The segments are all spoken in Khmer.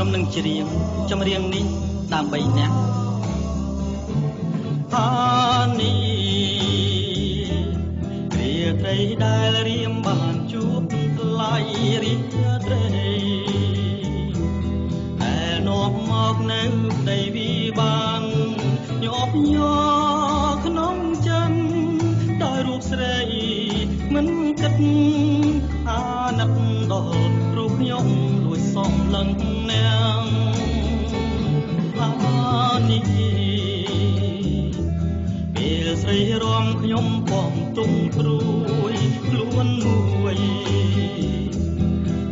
ខ្ញុំនឹងច្រៀងចម្រៀងនេះដើម្បីអ្នកអានេះរាត្រីដែលរៀមបានជួបថ្លៃរាត្រីដែលនាំមកនៅដីវិបានញាប់ញ័រក្នុងចិត្តដោយរូបស្រីមិនគិតអាណិតដល់រូបខ្ញុំលួចសំឡឹងនាងអានេះពេលស្រីរំខ្ញុំបងទុំព្រួយខ្លួនមួយ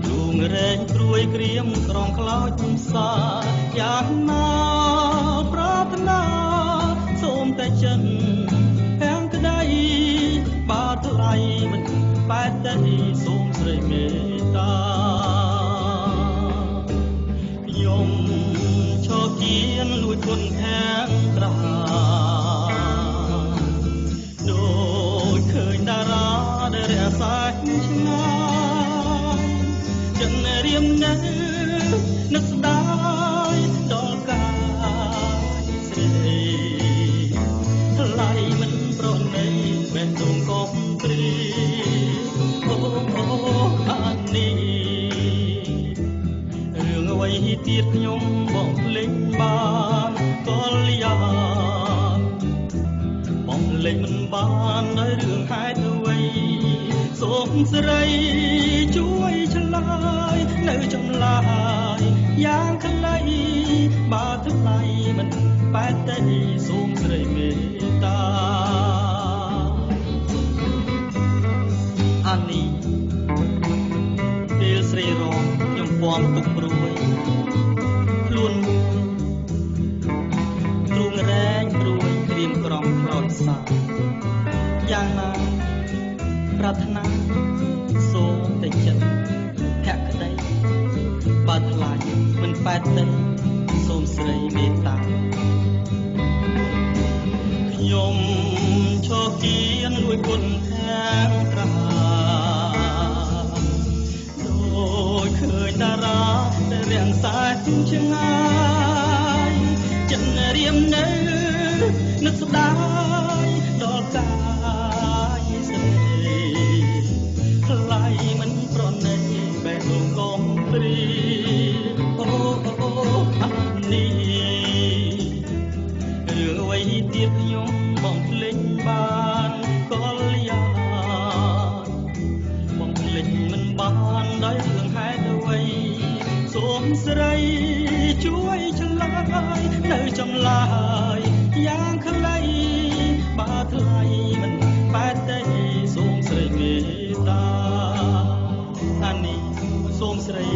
លួងរែងព្រួយក្រៀមក្រងខ្លោចសាយ៉ាងណាប្រាថ្នាសូមតែចិនពាំងក្តីបាថ្លៃមិនបែកតែសូមស្រីមេត្តាខ្ញុំឈរគៀនលួចគុណខាងត្រាដូចឃើញតារាដែលរសាឆ្ងាយចិនរៀមនៅនឹកស្ដាយដល់កាយស្រីថ្លៃមិនប្រណីបេះដូងកុំព្រីអូអានេះរឿងអ្វីទៀតខ្ញុំបងលេងបានក៏លយ៉ាបងលេងមិនបានដោយរឿងហេតុអ្វីសូមស្រីជួយឆ្លើយនៅចម្លើយយ៉ាងខ្លីបើថ្លៃមិនបែកទេសូមស្រីមេត្តាអានេះពេលស្រីរងខ្ញុំពំទុកព្រួយខ្លួនទ្រូងរែងព្រួយក្រៀមក្រំខ្លោចសាយ៉ាងណាប្រាថ្នាសូមតែចិត្តភក្តីបើថ្លៃមិនបែកទេសូមស្រីមេត្តាខ្ញុំឈរគៀនលួចគុណខាងត្រាដូចឃើញតារាដែលរាំងសាច់ឆ្ងាយចិនរៀមនៅនឹកស្ដាយដល់កាយស្រីថ្លៃមិនប្រណីបេះដូងកុំព្រីអូអានេះរឿងអ្វីទៀតខ្ញុំបងភ្លេចបានក៏លយ៉ាបងភ្លេចមិនបានដោយរឿងហេតុអ្វីសូមស្រីជួយឆ្លើយនៅចម្លើយយ៉ាងខ្លីបើថ្លៃមិនបែកទេសូមស្រីមេត្តាអានេះសូមស្រី